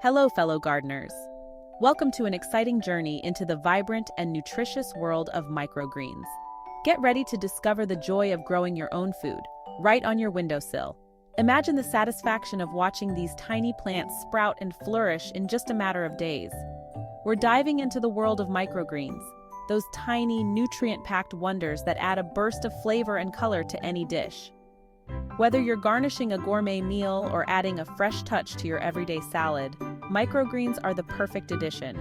Hello, fellow gardeners. Welcome to an exciting journey into the vibrant and nutritious world of microgreens. Get ready to discover the joy of growing your own food, right on your windowsill. Imagine the satisfaction of watching these tiny plants sprout and flourish in just a matter of days. We're diving into the world of microgreens, those tiny, nutrient-packed wonders that add a burst of flavor and color to any dish. Whether you're garnishing a gourmet meal or adding a fresh touch to your everyday salad, microgreens are the perfect addition.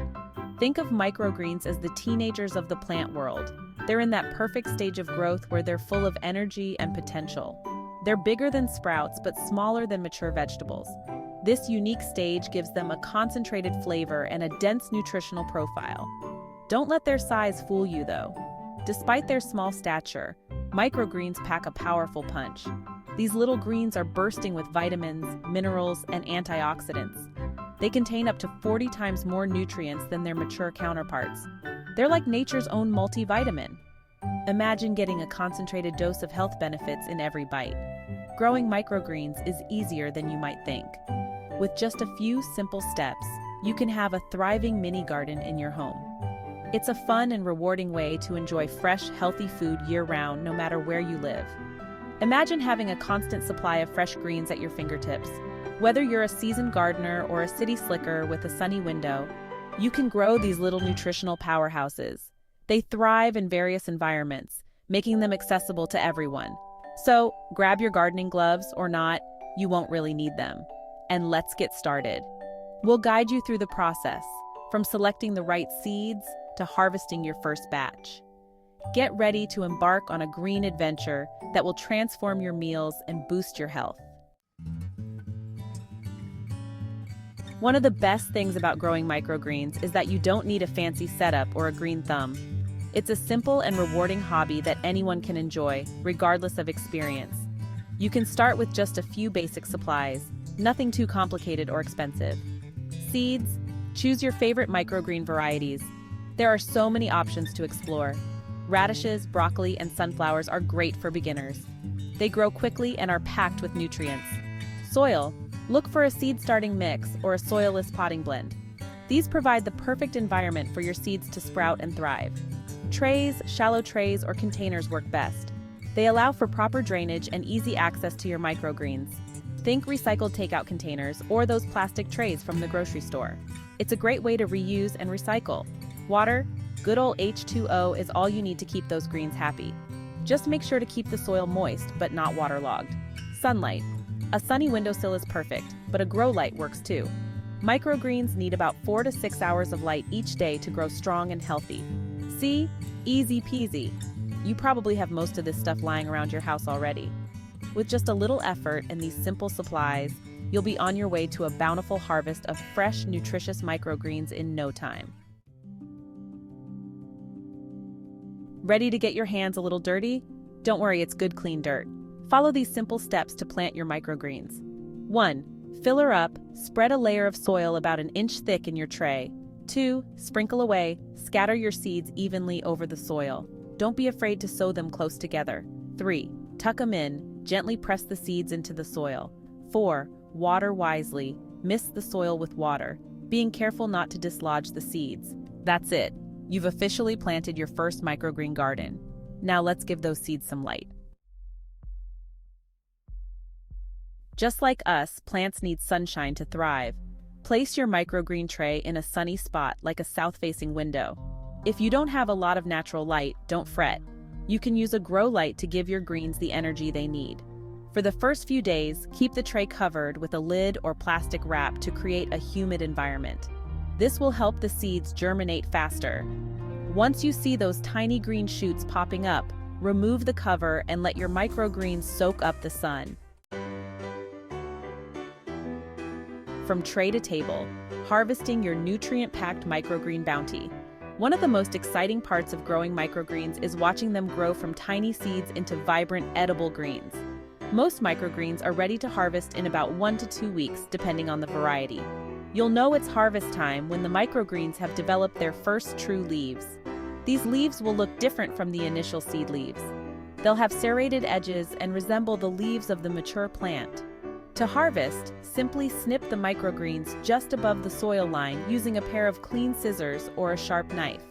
Think of microgreens as the teenagers of the plant world. They're in that perfect stage of growth where they're full of energy and potential. They're bigger than sprouts but smaller than mature vegetables. This unique stage gives them a concentrated flavor and a dense nutritional profile. Don't let their size fool you, though. Despite their small stature, microgreens pack a powerful punch. These little greens are bursting with vitamins, minerals, and antioxidants. They contain up to 40 times more nutrients than their mature counterparts. They're like nature's own multivitamin. Imagine getting a concentrated dose of health benefits in every bite. Growing microgreens is easier than you might think. With just a few simple steps, you can have a thriving mini garden in your home. It's a fun and rewarding way to enjoy fresh, healthy food year-round, no matter where you live. Imagine having a constant supply of fresh greens at your fingertips. Whether you're a seasoned gardener or a city slicker with a sunny window, you can grow these little nutritional powerhouses. They thrive in various environments, making them accessible to everyone. So, grab your gardening gloves or not, you won't really need them. And let's get started. We'll guide you through the process, from selecting the right seeds to harvesting your first batch. Get ready to embark on a green adventure that will transform your meals and boost your health. One of the best things about growing microgreens is that you don't need a fancy setup or a green thumb. It's a simple and rewarding hobby that anyone can enjoy, regardless of experience. You can start with just a few basic supplies, nothing too complicated or expensive. Seeds: choose your favorite microgreen varieties. There are so many options to explore. Radishes, broccoli, and sunflowers are great for beginners. They grow quickly and are packed with nutrients. Soil: look for a seed-starting mix or a soilless potting blend. These provide the perfect environment for your seeds to sprout and thrive. Trays, shallow trays, or containers work best. They allow for proper drainage and easy access to your microgreens. Think recycled takeout containers or those plastic trays from the grocery store. It's a great way to reuse and recycle. Water: good old H2O is all you need to keep those greens happy. Just make sure to keep the soil moist but not waterlogged. Sunlight: a sunny windowsill is perfect, but a grow light works too. Microgreens need about 4 to 6 hours of light each day to grow strong and healthy. See? Easy peasy. You probably have most of this stuff lying around your house already. With just a little effort and these simple supplies, you'll be on your way to a bountiful harvest of fresh, nutritious microgreens in no time. Ready to get your hands a little dirty? Don't worry, it's good, clean dirt. Follow these simple steps to plant your microgreens. 1. Fill her up. Spread a layer of soil about an inch thick in your tray. 2. Sprinkle away. Scatter your seeds evenly over the soil. Don't be afraid to sow them close together. 3. Tuck them in. Gently press the seeds into the soil. 4. Water wisely. Mist the soil with water, being careful not to dislodge the seeds. That's it. You've officially planted your first microgreen garden. Now let's give those seeds some light. Just like us, plants need sunshine to thrive. Place your microgreen tray in a sunny spot like a south-facing window. If you don't have a lot of natural light, don't fret. You can use a grow light to give your greens the energy they need. For the first few days, keep the tray covered with a lid or plastic wrap to create a humid environment. This will help the seeds germinate faster. Once you see those tiny green shoots popping up, remove the cover and let your microgreens soak up the sun. From tray to table, harvesting your nutrient-packed microgreen bounty. One of the most exciting parts of growing microgreens is watching them grow from tiny seeds into vibrant, edible greens. Most microgreens are ready to harvest in about 1 to 2 weeks, depending on the variety. You'll know it's harvest time when the microgreens have developed their first true leaves. These leaves will look different from the initial seed leaves. They'll have serrated edges and resemble the leaves of the mature plant. To harvest, Simply snip the microgreens just above the soil line using a pair of clean scissors or a sharp knife.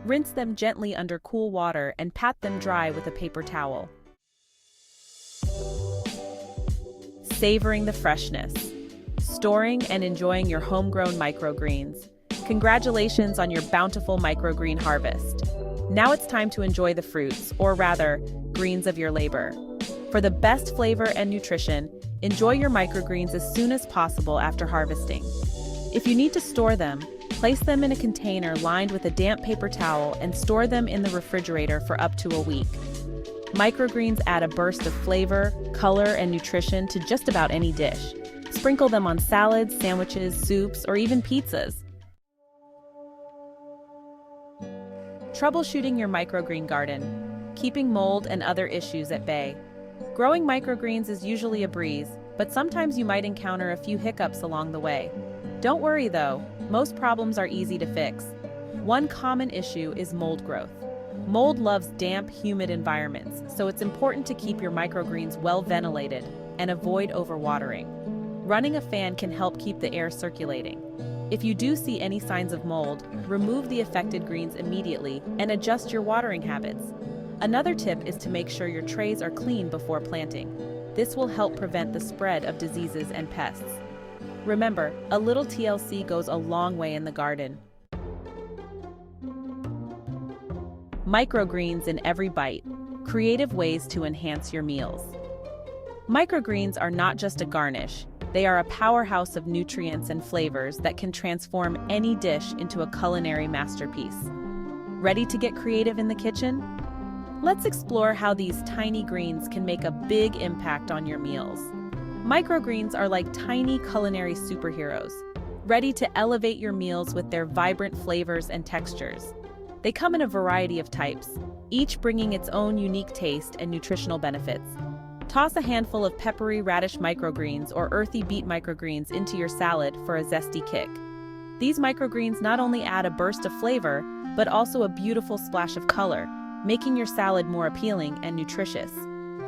Rinse them gently under cool water and pat them dry with a paper towel. Savoring the freshness. Storing and enjoying your homegrown microgreens. Congratulations on your bountiful microgreen harvest. Now it's time to enjoy the fruits, or rather, greens of your labor. For the best flavor and nutrition, enjoy your microgreens as soon as possible after harvesting. If you need to store them, place them in a container lined with a damp paper towel and store them in the refrigerator for up to a week. Microgreens add a burst of flavor, color, and nutrition to just about any dish. Sprinkle them on salads, sandwiches, soups, or even pizzas. Troubleshooting your microgreen garden. Keeping mold and other issues at bay. Growing microgreens is usually a breeze, but sometimes you might encounter a few hiccups along the way. Don't worry though, most problems are easy to fix. One common issue is mold growth. Mold loves damp, humid environments, so it's important to keep your microgreens well ventilated and avoid overwatering. Running a fan can help keep the air circulating. If you do see any signs of mold, remove the affected greens immediately and adjust your watering habits. Another tip is to make sure your trays are clean before planting. This will help prevent the spread of diseases and pests. Remember, a little TLC goes a long way in the garden. Microgreens in every bite. Creative ways to enhance your meals. Microgreens are not just a garnish. They are a powerhouse of nutrients and flavors that can transform any dish into a culinary masterpiece. Ready to get creative in the kitchen? Let's explore how these tiny greens can make a big impact on your meals. Microgreens are like tiny culinary superheroes, ready to elevate your meals with their vibrant flavors and textures. They come in a variety of types, each bringing its own unique taste and nutritional benefits. Toss a handful of peppery radish microgreens or earthy beet microgreens into your salad for a zesty kick. These microgreens not only add a burst of flavor, but also a beautiful splash of color, making your salad more appealing and nutritious.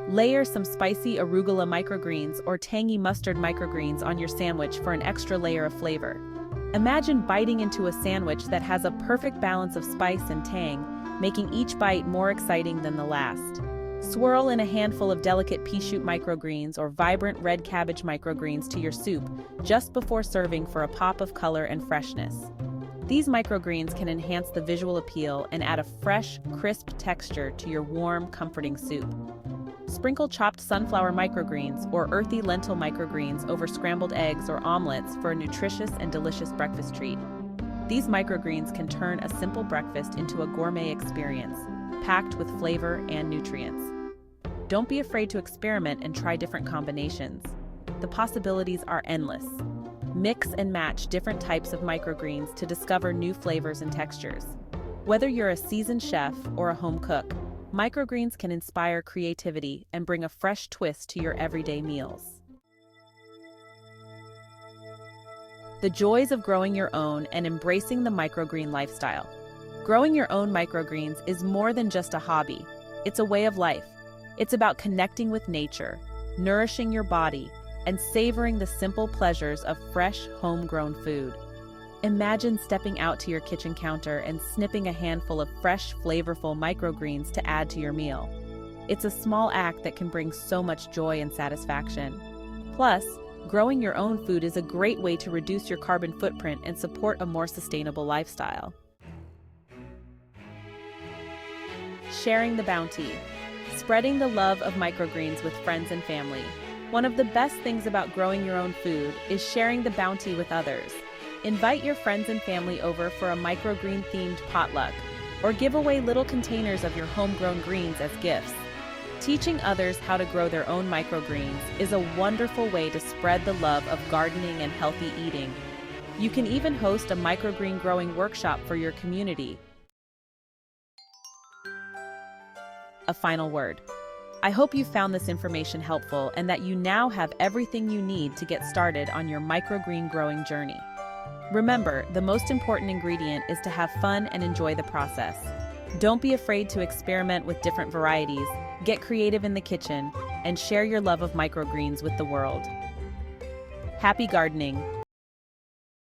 Layer some spicy arugula microgreens or tangy mustard microgreens on your sandwich for an extra layer of flavor. Imagine biting into a sandwich that has a perfect balance of spice and tang, making each bite more exciting than the last. Swirl in a handful of delicate pea shoot microgreens or vibrant red cabbage microgreens to your soup just before serving for a pop of color and freshness. These microgreens can enhance the visual appeal and add a fresh, crisp texture to your warm, comforting soup. Sprinkle chopped sunflower microgreens or earthy lentil microgreens over scrambled eggs or omelets for a nutritious and delicious breakfast treat. These microgreens can turn a simple breakfast into a gourmet experience, packed with flavor and nutrients. Don't be afraid to experiment and try different combinations. The possibilities are endless. Mix and match different types of microgreens to discover new flavors and textures. Whether you're a seasoned chef or a home cook, microgreens can inspire creativity and bring a fresh twist to your everyday meals. The joys of growing your own and embracing the microgreen lifestyle. Growing your own microgreens is more than just a hobby. It's a way of life. It's about connecting with nature, nourishing your body, and savoring the simple pleasures of fresh, homegrown food. Imagine stepping out to your kitchen counter and snipping a handful of fresh, flavorful microgreens to add to your meal. It's a small act that can bring so much joy and satisfaction. Plus, growing your own food is a great way to reduce your carbon footprint and support a more sustainable lifestyle. Sharing the bounty. Spreading the love of microgreens with friends and family. One of the best things about growing your own food is sharing the bounty with others. Invite your friends and family over for a microgreen-themed potluck, or give away little containers of your homegrown greens as gifts. Teaching others how to grow their own microgreens is a wonderful way to spread the love of gardening and healthy eating. You can even host a microgreen growing workshop for your community. A final word. I hope you found this information helpful and that you now have everything you need to get started on your microgreen growing journey. Remember, the most important ingredient is to have fun and enjoy the process. Don't be afraid to experiment with different varieties, get creative in the kitchen, and share your love of microgreens with the world. Happy gardening!